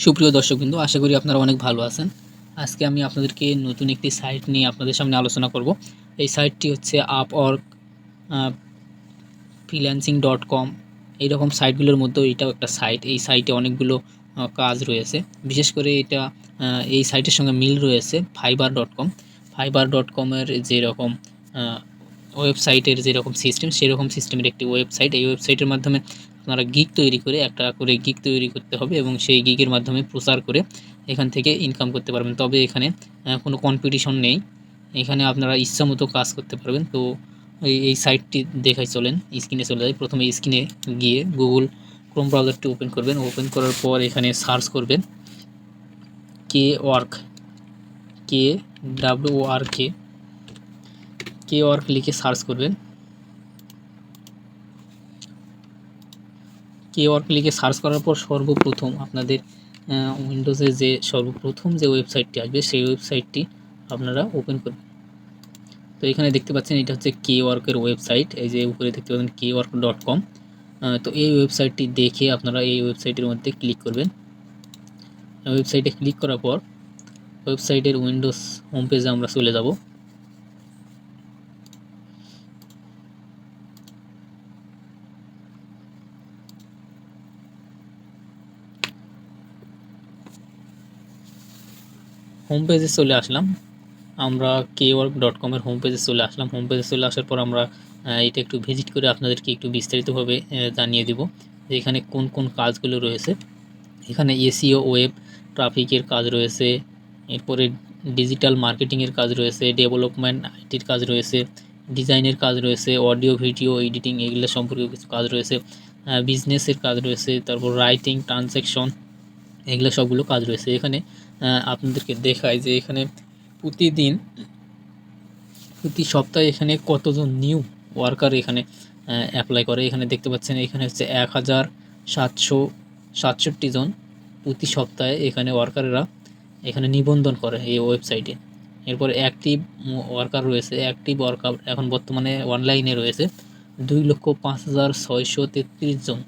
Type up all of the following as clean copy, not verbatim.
সুপ্রিয় দর্শকবৃন্দ, আশা করি আপনারা অনেক ভালো আছেন। আজকে আমি আপনাদেরকে নতুন একটি সাইট নিয়ে আপনাদের সামনে আলোচনা করব। এই সাইটটি হচ্ছে আপওয়ার্ক, freelancing.com। এইরকম সাইটগুলোর মধ্যেও এটাও একটা সাইট। এই সাইটে অনেকগুলো কাজ রয়েছে। বিশেষ করে এটা এই সাইটের সঙ্গে মিল রয়েছে fiverr.com। fiverr.com এর যেরকম ওয়েবসাইটের যেরকম সিস্টেম, সেরকম সিস্টেমের একটি ওয়েবসাইট। এই ওয়েবসাইটের মাধ্যমে আপনারা গিগ তৈরি করে একটা করে গিগ তৈরি করতে হবে এবং সেই গিগের মাধ্যমে প্রচার করে এখান থেকে ইনকাম করতে পারবেন। তবে এখানে কোনো কম্পিটিশন নেই। এখানে আপনারা ইচ্ছামতো কাজ করতে পারবেন। তো এই সাইটটি দেখাই চলেন, স্ক্রিনে চলে যায়। প্রথমে স্ক্রিনে গিয়ে গুগল ক্রোম ব্রাউজারটি ওপেন করবেন। ওপেন করার পর এখানে সার্চ করবেন K-Work, K-Work লিখে সার্চ করবেন। K-Work লিখে সার্চ করার পর সর্বপ্রথম আপনাদের উইন্ডোজে যে সর্বপ্রথম যে ওয়েবসাইটটি আসবে সেই ওয়েবসাইটটি আপনারা ওপেন করবেন। তো এখানে দেখতে পাচ্ছেন এটা হচ্ছে K-Work-এর ওয়েবসাইট। এই যে উপরে দেখতে পাচ্ছেন K-Work.com। তো এই ওয়েবসাইটটি দেখে আপনারা এই ওয়েবসাইটের মধ্যে ক্লিক করবেন। ওয়েবসাইটে ক্লিক করার পর ওয়েবসাইটের উইন্ডোজ হোম পেজে আমরা চলে যাব। হোম পেজে চলে আসলাম। আমরা K-Work.com এর হোম পেজে চলে আসলাম। হোম পেজে চলে আসার পর আমরা এটা একটু ভিজিট করে আপনাদেরকে একটু বিস্তারিতভাবে জানিয়ে দেব যে এখানে কোন কোন কাজগুলো রয়েছে। এখানে এসইও, ওয়েব ট্রাফিকের কাজ রয়েছে, এরপরে ডিজিটাল মার্কেটিংয়ের কাজ রয়েছে, ডেভেলপমেন্ট আইটির কাজ রয়েছে, ডিজাইনের কাজ রয়েছে, অডিও ভিডিও এডিটিং এগুলো সম্পর্কে কিছু কাজ রয়েছে, বিজনেসের কাজ রয়েছে, তারপর রাইটিং, ট্রানজ্যাকশন, এগুলো সবগুলো কাজ রয়েছে। এখানে আপনাদেরকে দেখায় যে এখানে প্রতি সপ্তাহে এখানে কতজন নিউ ওয়ার্কার এখানে অ্যাপ্লাই করে। এখানে দেখতে পাচ্ছেন এখানে হচ্ছে 1767 জন প্রতি সপ্তাহে এখানে ওয়ার্কাররা এখানে নিবন্ধন করে এই ওয়েবসাইটে। এরপর অ্যাক্টিভ ওয়ার্কার রয়েছে। অ্যাক্টিভ ওয়ার্কার এখন বর্তমানে অনলাইনে রয়েছে 2,05,633 জন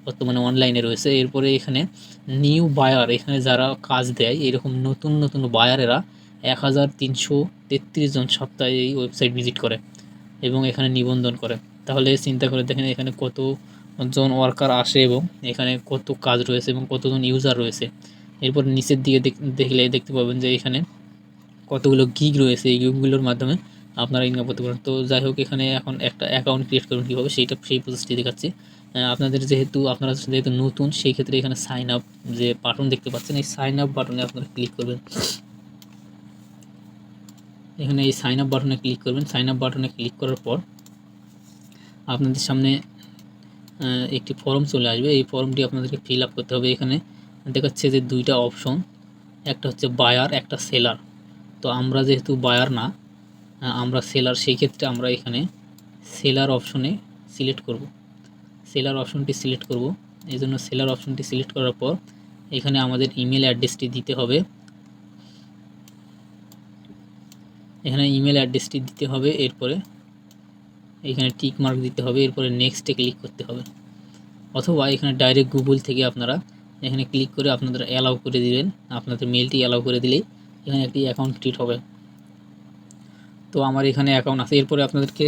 বর্তমানে অনলাইনে রয়েছে। এরপরে এখানে নিউ বায়ার, এখানে যারা কাজ দেয় এরকম নতুন নতুন বায়ারেরা 1,333 জন সপ্তাহে এই ওয়েবসাইট ভিজিট করে এবং এখানে নিবন্ধন করে। তাহলে চিন্তা করে দেখেন এখানে কতজন ওয়ার্কার আসে এবং এখানে কত কাজ রয়েছে এবং কতজন ইউজার রয়েছে। এরপর নিচের দিকে দেখলে দেখতে পাবেন যে এখানে কতগুলো গিগ রয়েছে। এই গিগগুলোর মাধ্যমে আপনারা ইনকাম করতে পারেন। তো যাই হোক, এখানে এখন একটা অ্যাকাউন্ট ক্রিয়েট করবেন কীভাবে সেই প্রসেসটি দেখাচ্ছি। আপনারা যেহেতু নতুন, সেই ক্ষেত্রে এখানে সাইন আপ যে বাটন দেখতে পাচ্ছেন, এই সাইন আপ বাটনে আপনারা ক্লিক করবেন। এখানে এই সাইন আপ বাটনে ক্লিক করবেন। সাইন আপ বাটনে ক্লিক করার পর আপনাদের সামনে একটি ফর্ম চলে আসবে। এই ফর্মটি আপনাদেরকে ফিল আপ করতে হবে। এখানে দেখাচ্ছে যে দুইটা অপশন, একটা হচ্ছে বায়ার, একটা সেলার। তো আমরা যেহেতু বায়ার না, আমরা সেলার, সেই ক্ষেত্রে আমরা এখানে সেলার অপশনে সিলেক্ট করব। সেলার অপশনটি সিলেক্ট করব। এই জন্য সেলার অপশনটি সিলেক্ট করার পর এখানে আমাদের ইমেল অ্যাড্রেসটি দিতে হবে। এখানে ইমেল অ্যাড্রেসটি দিতে হবে। এরপরে এখানে টিক মার্ক দিতে হবে। এরপরে নেক্সটে ক্লিক করতে হবে, অথবা এখানে ডাইরেক্ট গুগল থেকে আপনারা এখানে ক্লিক করে আপনাদের অ্যালাউ করে দিবেন। আপনাদের মেলটি অ্যালাউ করে দিলেই এখানে একটি অ্যাকাউন্ট ক্রিয়েট হবে। তো আমার এখানে অ্যাকাউন্ট আছে। এরপরে আপনাদেরকে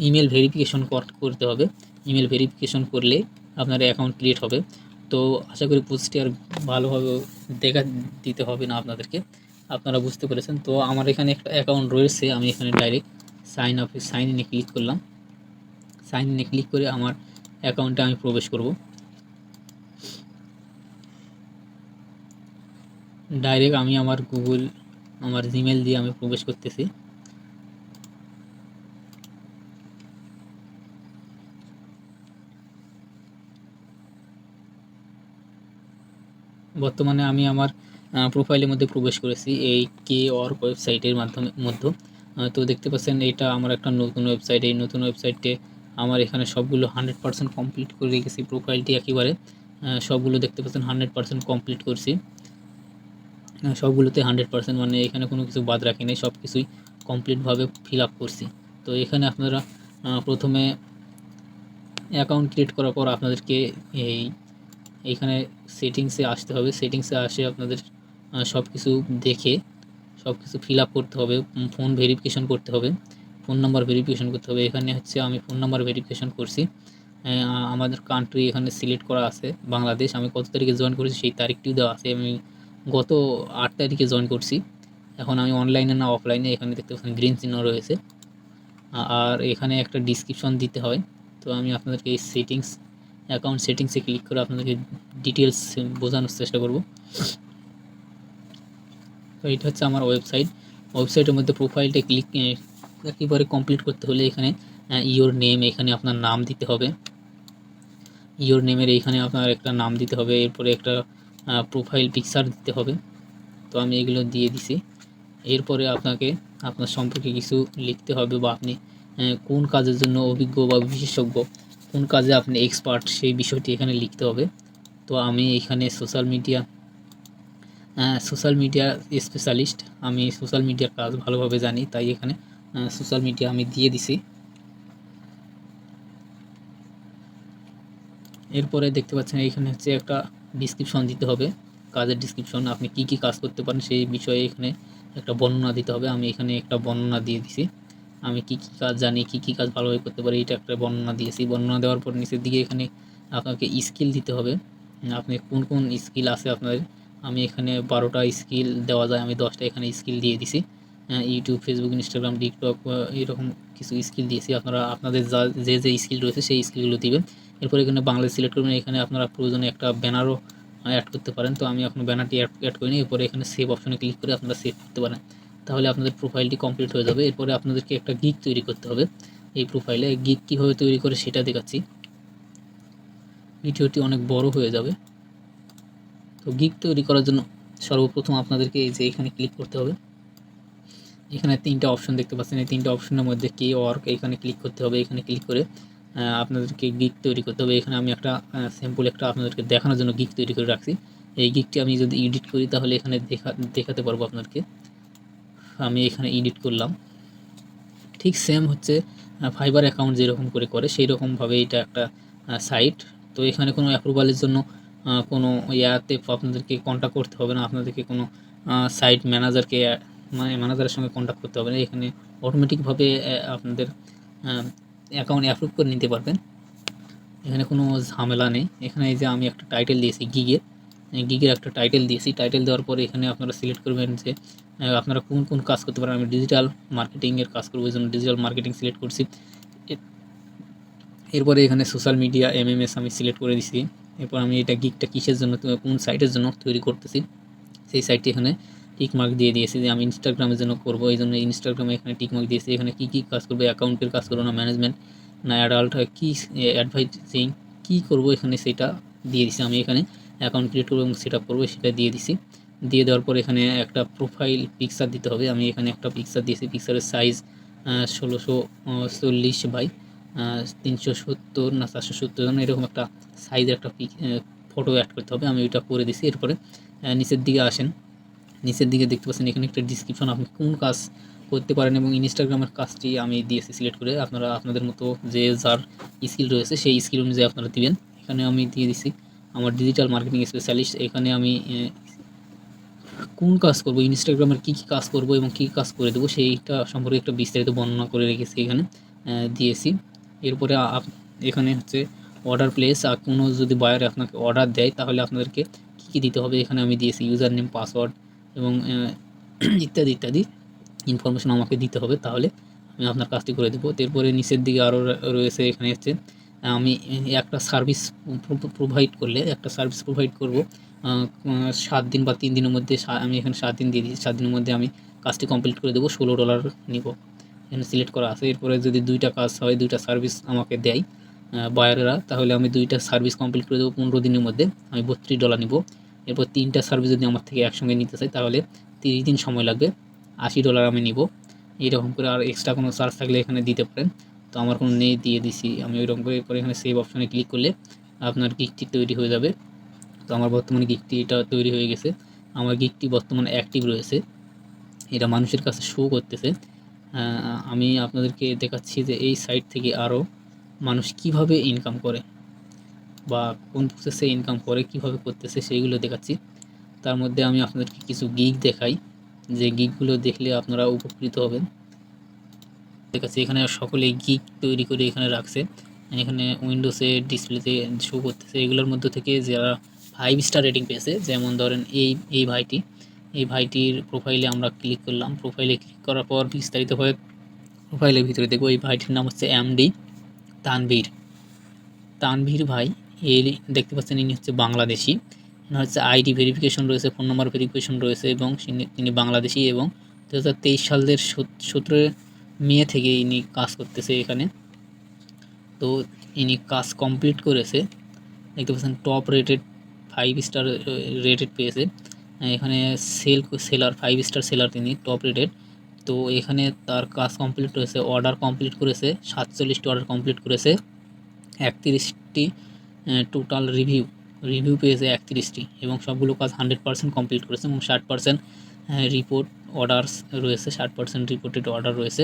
ইমেল ভেরিফিকেশন করতে হবে। ইমেল ভেরিফিকেশন করলে আপনার অ্যাকাউন্ট ক্রিয়েট হবে। তো আশা করি পোস্টটি আর ভালোভাবে দেখা দিতে হবে না আপনাদেরকে, আপনারা বুঝতে পেরেছেন। তো আমার এখানে একটা অ্যাকাউন্ট রয়েছে। আমি এখানে ডাইরেক্ট সাইন ইনে ক্লিক করলাম। সাইন ইনে ক্লিক করে আমার অ্যাকাউন্টে আমি প্রবেশ করব। ডাইরেক্ট আমি আমার জিমেল দিয়ে আমি প্রবেশ করতেছি। বর্তমানে আমি আমার প্রোফাইলের মধ্যে প্রবেশ করেছি এই K-Work ওয়েবসাইটের মধ্যে। তো দেখতে পাচ্ছেন এটা আমার একটা নতুন ওয়েবসাইট। এই নতুন ওয়েবসাইটে আমার এখানে সবগুলো 100% কমপ্লিট করে রেখেছি। প্রোফাইলটি একেবারে সবগুলো দেখতে পাচ্ছেন 100% কমপ্লিট করছি। সবগুলোতে 100%, মানে এখানে কোনো কিছু বাদ রাখি নাই, সব কিছুই কমপ্লিটভাবে ফিল আপ করছি। তো এখানে আপনারা প্রথমে অ্যাকাউন্ট ক্রিয়েট করার পর আপনাদেরকে এই এইখানে সেটিংসে আসতে হবে। সেটিংসে আসে আপনাদের সব কিছু দেখে সব কিছু ফিল আপ করতে হবে, ফোন ভেরিফিকেশন করতে হবে, ফোন নাম্বার ভেরিফিকেশন করতে হবে। এখানে হচ্ছে আমি ফোন নাম্বার ভেরিফিকেশন করছি। আমাদের কান্ট্রি এখানে সিলেক্ট করা আছে বাংলাদেশ। আমি কত তারিখে জয়েন করেছি সেই তারিখটিও দেওয়া আছে। আমি গত 8 তারিখে জয়েন করছি। এখন আমি অনলাইনে না অফলাইনে, এখানে দেখতে পাচ্ছেন গ্রিন চিহ্ন রয়েছে। আর এখানে একটা ডিসক্রিপশন দিতে হয়। তো আমি আপনাদেরকে এই সেটিংস, অ্যাকাউন্ট সেটিংসে ক্লিক করে আপনাদেরকে ডিটেলস বোঝানোর চেষ্টা করব। তো এটা হচ্ছে আমার ওয়েবসাইটের মধ্যে প্রোফাইলটা একেবারে কমপ্লিট করতে হলে এখানে ইওর নেম, এখানে আপনার নাম দিতে হবে। ইওর নেমের এইখানে আপনার একটা নাম দিতে হবে, এরপরে একটা প্রোফাইল পিকচার দিতে হবে। তো আমি এগুলো দিয়ে দিছি। এরপরে আপনাকে আপনার সম্পর্কে কিছু লিখতে হবে, বা আপনি কোন কাজের জন্য অভিজ্ঞ বা বিশেষজ্ঞ, কোন কাজে আপনি এক্সপার্ট, সেই বিষয়টি এখানে লিখতে হবে। তো আমি এখানে সোশ্যাল মিডিয়া স্পেশালিস্ট, আমি সোশ্যাল মিডিয়ার কাজ ভালোভাবে জানি, তাই এখানে সোশ্যাল মিডিয়া আমি দিয়ে দিছি। এরপরে দেখতে পাচ্ছেন এইখানে হচ্ছে একটা ডিসক্রিপশন দিতে হবে, কাজের ডিসক্রিপশন, আপনি কি কি কাজ করতে পারেন সেই বিষয়ে এখানে একটা বর্ণনা দিতে হবে। আমি এখানে একটা বর্ণনা দিয়ে দিছি, আমি কি কি কাজ জানি, কি কি কাজ ভালোভাবে করতে পারি, এটা একটা বর্ণনা দিয়েছি। বর্ণনা দেওয়ার পর নিচের দিকে এখানে আপনাকে স্কিল দিতে হবে, আপনি কোন কোন স্কিল আছে আপনার। আমি এখানে 12টা স্কিল দেওয়া যায়, আমি 10টা এখানে স্কিল দিয়ে দিছি। ইউটিউব, ফেসবুক, ইনস্টাগ্রাম, টিকটক এরকম কিছু স্কিল দিয়েছি। আপনারা আপনাদের যে স্কিল রয়েছে সেই স্কিলগুলো দিবেন। এরপর এখানে বাংলা সিলেক্ট করবেন। এখানে আপনারা প্রয়োজনে একটা ব্যানারও অ্যাড করতে পারেন। তো আমি এখন ব্যানারটি অ্যাড করিনি। এরপরে এখানে সেভ অপশনে ক্লিক করে আপনারা সেভ করতে পারেন, তাহলে আপনাদের প্রোফাইলটি কমপ্লিট হয়ে যাবে। এরপরে আপনাদেরকে একটা গিগ তৈরি করতে হবে। এই প্রোফাইলে গিগ কীভাবে তৈরি করে সেটা দেখাচ্ছি। ভিডিওটি অনেক বড় হয়ে যাবে। তো গিগ তৈরি করার জন্য সর্বপ্রথম আপনাদেরকে এই যে এখানে ক্লিক করতে হবে। এখানে 3টা অপশন দেখতে পাচ্ছেন, এই 3টা অপশনের মধ্যে কি ওয়ার্ক, এখানে ক্লিক করতে হবে। এখানে ক্লিক করে আপনাদেরকে গিগ তৈরি করতে হবে। এখানে আমি একটা স্যাম্পল একটা আপনাদেরকে দেখানোর জন্য গিগ তৈরি করে রাখছি। এই গিগটি আমি যদি এডিট করি তাহলে এখানে দেখাতে পারবো আপনাদেরকে। আমি এখানে এডিট করলাম, ঠিক সেম হচ্ছে ফাইবার অ্যাকাউন্ট যেরকম করে সেই রকমভাবে এটা একটা সাইট। তো এখানে কোনো অ্যাপ্রুভালের জন্য কোনো ইয়াতে আপনাদেরকে কন্ট্যাক্ট করতে হবে না, আপনাদেরকে কোনো সাইট ম্যানেজারকে ম্যানেজারের সঙ্গে কন্ট্যাক্ট করতে হবে না। এখানে অটোমেটিকভাবে আপনাদের অ্যাকাউন্ট অ্যাপ্রুভ করে নিতে পারবেন, এখানে কোনো ঝামেলা নেই। এখানে এই যে আমি একটা টাইটেল দিয়েছি গিগের একটা টাইটেল দিয়েছি। টাইটেল দেওয়ার পরে এখানে আপনারা সিলেক্ট করবেন যে আপনারা কোন কোন কাজ করতে পারেন। আমি ডিজিটাল মার্কেটিংয়ের কাজ করবো, এই জন্য ডিজিটাল মার্কেটিং সিলেক্ট করছি। এরপরে এখানে সোশ্যাল মিডিয়া MMS আমি সিলেক্ট করে দিছি। এরপর আমি এটা গিগটা কিসের জন্য, কোন সাইটের জন্য তৈরি করতেছি সেই সাইটটি এখানে টিক মার্ক দিয়ে দিয়েছি যে আমি ইনস্টাগ্রামের জন্য করবো, এই জন্য ইনস্টাগ্রামে এখানে টিক মার্ক দিয়েছি। এখানে কী কী কাজ করবো, অ্যাকাউন্টের কাজ করবো না ম্যানেজমেন্ট না অ্যাডাল্ট, কী অ্যাডভাইজিং কী করবো এখানে সেটা দিয়ে দিছি। আমি এখানে অ্যাকাউন্ট ক্রিয়েট করবো এবং সেট আপ করবো, সেটা দিয়ে দিছি। দিয়ে দেওয়ার পর এখানে একটা প্রোফাইল পিকচার দিতে হবে। আমি এখানে একটা পিকচার দিয়েছি, পিকচারের সাইজ 1640 বাই 370 না 470 এরকম একটা সাইজের একটা ফটো অ্যাড করতে হবে। আমি ওইটা করে দিছি। এরপরে নিচের দিকে আসেন, নিচের দিকে দেখতে পাচ্ছেন এখানে একটা ডিসক্রিপশন, আপনি কোন কাজ করতে পারেন এবং ইনস্টাগ্রামের কাজটি আমি দিয়েছি সিলেক্ট করে। আপনারা আপনাদের মতো যে যার স্কিল রয়েছে সেই স্কিল অনুযায়ী আপনারা দিবেন। এখানে আমি দিয়ে দিছি আমার ডিজিটাল মার্কেটিং স্পেশালিস্ট। এখানে আমি কোন কাজ করব, ইনস্টাগ্রামের কী কী কাজ করব এবং কী কাজ করে দেবো সেইটা সম্পর্কে একটা বিস্তারিত বর্ণনা করে রেখেছি, এখানে দিয়েছি। এরপরে এখানে হচ্ছে অর্ডার প্লেস, আর কোনো যদি বায়ার আপনাকে অর্ডার দেয় তাহলে আপনাদেরকে কী কী দিতে হবে এখানে আমি দিয়েছি, ইউজার নেম, পাসওয়ার্ড এবং ইত্যাদি ইত্যাদি ইনফরমেশন আমাকে দিতে হবে, তাহলে আমি আপনার কাজটি করে দেবো। এরপরে নিচের দিকে আরও রয়েছে, এখানে হচ্ছে আমি একটা সার্ভিস প্রোভাইড করব 7 দিন বা 3 দিনের মধ্যে। আমি এখানে 7 দিন দিয়ে দিয়েছি, 7 দিনের মধ্যে আমি কাজটি কমপ্লিট করে দেবো, $16 নিব, এখানে সিলেক্ট করা আছে। এরপরে যদি 2টা কাজ হয়, 2টা সার্ভিস আমাকে দেয় বায়াররা, তাহলে আমি 2টা সার্ভিস কমপ্লিট করে দেবো 15 দিনের মধ্যে, আমি $32 নিব। এরপর 3টা সার্ভিস যদি আমার থেকে একসঙ্গে নিতে চাই তাহলে 30 দিন সময় লাগবে, $80 আমি নিব। এইরকম করে আর এক্সট্রা কোনো চার্জ থাকলে এখানে দিতে পারেন, তো আমার কোনো নেই, দিয়ে দিছি আমি ওইরকম করে। এরপরে এখানে সেভ অপশনে ক্লিক করলে আপনার গিগটি তৈরি হয়ে যাবে। তো আমার বর্তমানে গিগটি এটা তৈরি হয়ে গেছে, আমার গিগটি বর্তমানে অ্যাক্টিভ রয়েছে, এটা মানুষের কাছে শো করতেছে। আমি আপনাদেরকে দেখাচ্ছি যে এই সাইট থেকে আরও মানুষ কিভাবে ইনকাম করে। বা কোন প্রসেসে ইনকাম করে, কীভাবে করতেছে সেইগুলো দেখাচ্ছি। তার মধ্যে আমি আপনাদেরকে কিছু গিগ দেখাই, যে গিগগুলো দেখলে আপনারা উপকৃত হবেন। দেখাচ্ছি এখানে সকলেই গিগ তৈরি করে এখানে রাখছে, এখানে উইন্ডোজে ডিসপ্লেতে শো করতেছে। এগুলোর মধ্যে থেকে যারা 5 স্টার রেটিং পেয়েছে, যেমন ধরেন এই ভাইটির প্রোফাইলে আমরা ক্লিক করলাম। প্রোফাইলে ক্লিক করার পর বিস্তারিতভাবে প্রোফাইলের ভিতরে দেখব এই ভাইটির নাম হচ্ছে এমডি তানভীর ভাই। এই দেখতে পাচ্ছেন ইনি হচ্ছে বাংলাদেশি, এনার হচ্ছে আইডি ভেরিফিকেশন রয়েছে, ফোন নাম্বার ভেরিফিকেশন রয়েছে এবং তিনি বাংলাদেশি এবং 2023 সালের 17 মে থেকে ইনি কাজ করতেছে এখানে। তো ইনি কাজ কমপ্লিট করেছে, দেখতে পাচ্ছেন টপ রেটেড 5 স্টার রেটেড পেয়েছে। এখানে সেলার 5 স্টার সেলার, তিনি টপ রেটেড। তো এখানে তার কাজ কমপ্লিট করেছে, অর্ডার কমপ্লিট করেছে 47টি অর্ডার কমপ্লিট করেছে, 31টি টোটাল রিভিউ পেয়েছে 31টি এবং সবগুলো কাজ 100% কমপ্লিট করেছে এবং 60% রিপোর্ট অর্ডার্স রয়েছে, 60% রিপোর্টেড অর্ডার রয়েছে।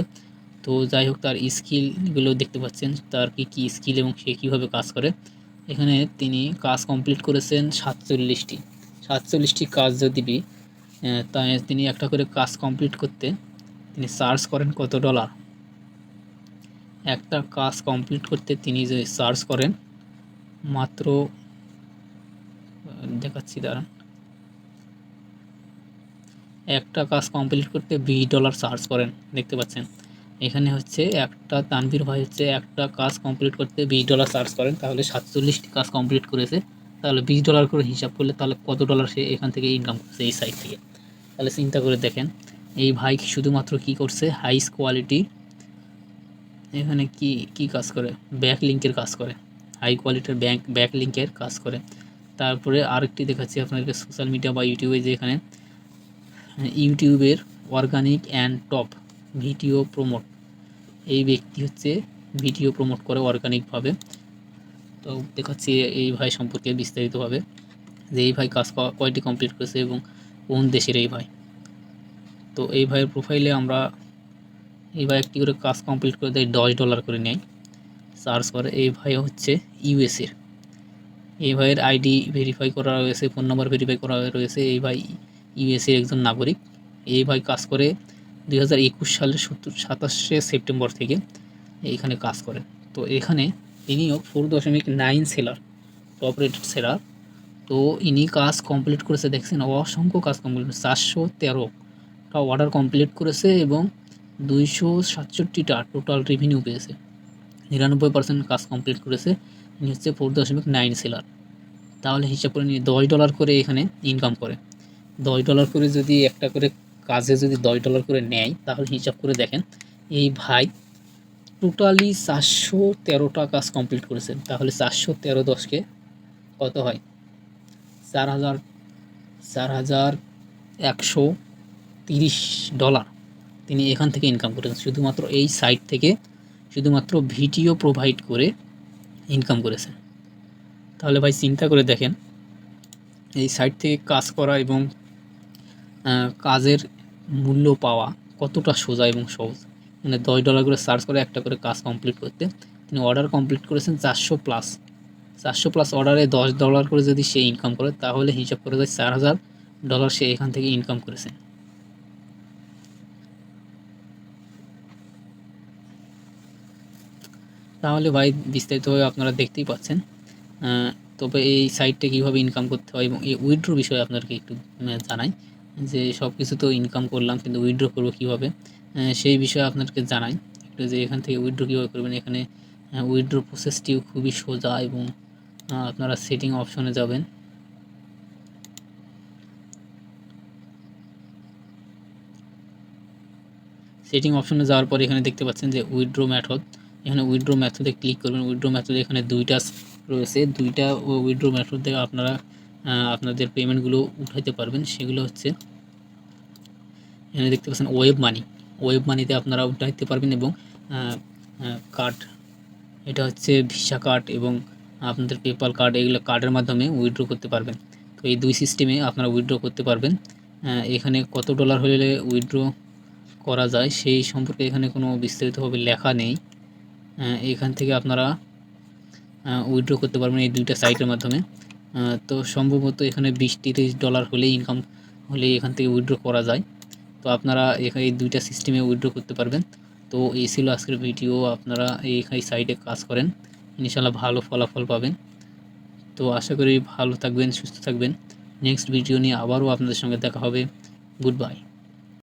তো যাই হোক, তার স্কিলগুলো দেখতে পাচ্ছেন, তার কি স্কিল এবং সে কীভাবে কাজ করে। এখানে তিনি কাজ কমপ্লিট করেছেন 47টি কাজ। যদি তাই তিনি একটা করে কাজ কমপ্লিট করতে তিনি চার্জ করেন কত ডলার, একটা কাজ কমপ্লিট করতে তিনি যে চার্জ করেন মাত্র, দেখাচ্ছি দাঁড়ান, একটা কাজ কমপ্লিট করতে $20 চার্জ করেন। দেখতে পাচ্ছেন এখানে হচ্ছে একটা তানভীর ভাই হচ্ছে একটা কাজ কমপ্লিট করতে $20 চার্জ করেন, তাহলে 47টি কাজ কমপ্লিট করেছে, তাহলে $20 করে হিসাব করলে তাহলে কত ডলার সে এখান থেকে ইনকাম করছে এই সাইট থেকে। তাহলে চিন্তা করে দেখেন, এই ভাই শুধুমাত্র কি করছে, হাইস কোয়ালিটি, এখানে কি কাজ করে, ব্যাক লিঙ্কের কাজ করে, হাই কোয়ালিটির ব্যাক লিঙ্কের কাজ করে। তারপরে আরেকটি দেখাচ্ছি আপনাদেরকে, সোশ্যাল মিডিয়া বা ইউটিউবে, যেখানে ইউটিউবের organic and top video promote, এই ব্যক্তি হচ্ছে ভিডিও প্রমোট করে অর্গানিকভাবে। তো দেখাচ্ছি এই ভাই সম্পর্কে বিস্তারিতভাবে, যে এই ভাই কাজ কয়টি কমপ্লিট করেছে এবং কোন দেশের এই ভাই। তো এই ভাইয়ের প্রোফাইলে আমরা, এই ভাই একটি করে কাজ কমপ্লিট করে দেয়, $10 করে নেয় চার্জ করে। এই ভাই হচ্ছে ইউএসের, এই ভাইয়ের আইডি ভেরিফাই করা রয়েছে, ফোন নাম্বার ভেরিফাই করা রয়েছে। এই ভাই ইউএসের একজন নাগরিক। এই ভাই কাজ করে 2021 সালের 27 সেপ্টেম্বর থেকে এইখানে কাজ করে। তো এখানে ইনিও 4.9 সেলার, টপ রেটেড সেলার। তো ইনি কাজ কমপ্লিট করেছে, দেখছেন অসংখ্য কাজ কমপ্লিট করেছে, 413টা অর্ডার কমপ্লিট করেছে এবং 267টা টোটাল রেভিনিউ পেয়েছে, 99% কাজ কমপ্লিট করেছে। ইনি হচ্ছে 4.9 সেলার। তাহলে হিসাব করে নিয়ে $10 করে এখানে ইনকাম করে। $10 করে যদি একটা করে কাজে যদি $10 করে নেয়, তাহলে হিসাব করে দেখেন এই ভাই টোটালি 413টা কাজ কমপ্লিট করেছেন। তাহলে 413 10কে কত হয়, 4,130 তিনি এখান থেকে ইনকাম করেছেন, শুধুমাত্র এই সাইট থেকে, শুধুমাত্র ভিডিও প্রোভাইড করে ইনকাম করেছেন। তাহলে ভাই চিন্তা করে দেখেন, এই সাইট থেকে কাজ করা এবং কাজের মূল্য পাওয়া কতটা সোজা এবং সহজ। মানে $10 করে চার্জ করে একটা করে কাজ কমপ্লিট করতে তিনি অর্ডার কমপ্লিট করেছেন 400+ অর্ডারে $10 করে যদি সে ইনকাম করে, তাহলে হিসাব করে যায় $4,000 সে এখান থেকে ইনকাম করেছে। তাহলে ভাই বিস্তারিতভাবে আপনারা দেখতেই পাচ্ছেন। তবে এই সাইটটা কীভাবে ইনকাম করতে হয় এবং এই উইথড্র বিষয়ে আপনাদেরকে একটু জানাই, যে সব কিছু তো ইনকাম করলাম, কিন্তু উইথড্র করবো কীভাবে সেই বিষয়ে আপনাদেরকে জানাই একটু, যে এখান থেকে উইথড্র কীভাবে করবেন। এখানে উইথড্র প্রসেসটিও খুবই সোজা এবং আপনারা সেটিং অপশনে যাবেন। সেটিং অপশনে যাওয়ার পর এখানে দেখতে পাচ্ছেন যে উইথড্র মেথড, এখানে উইথড্র মেথডে ক্লিক করবেন। উইথড্র মেথডে এখানে দুইটা রয়েছে, দুইটা উইথড্র মেথড থেকে আপনারা আপনাদের পেমেন্টগুলো উঠাইতে পারবেন। সেগুলো হচ্ছে এখানে দেখতে পাচ্ছেন ওয়েব মানিতে আপনারা উঠাইতে পারবেন এবং কার্ড, এটা হচ্ছে ভিসা কার্ড এবং আপনাদের পেপাল কার্ড, এগুলো কার্ডের মাধ্যমে উইথড্র করতে পারবেন। তো এই দুই সিস্টেমে আপনারা উইথড্র করতে পারবেন। এখানে কত ডলার হলে উইথড্র করা যায় সেই সম্পর্কে এখানে কোনো বিস্তারিতভাবে লেখা নেই। এখান থেকে আপনারা উইথড্র করতে পারবেন এই দুইটা সাইটের মাধ্যমে। তো সম্ভবত এখানে $20-30 হলেই ইনকাম হলেই এখান থেকে উইথড্র করা যায়। তো আপনারা এখানে এই দুইটা সিস্টেমে উইথড্র করতে পারবেন। তো এই ছিল আজকের ভিডিও। আপনারা এই সাইটে কাজ করেন, ইনশাল্লাহ ভালো ফলাফল পাবেন। তো আশা করি ভালো থাকবেন, সুস্থ থাকবেন। নেক্সট ভিডিও নিয়ে আবারও আপনাদের সঙ্গে দেখা হবে। Good bye.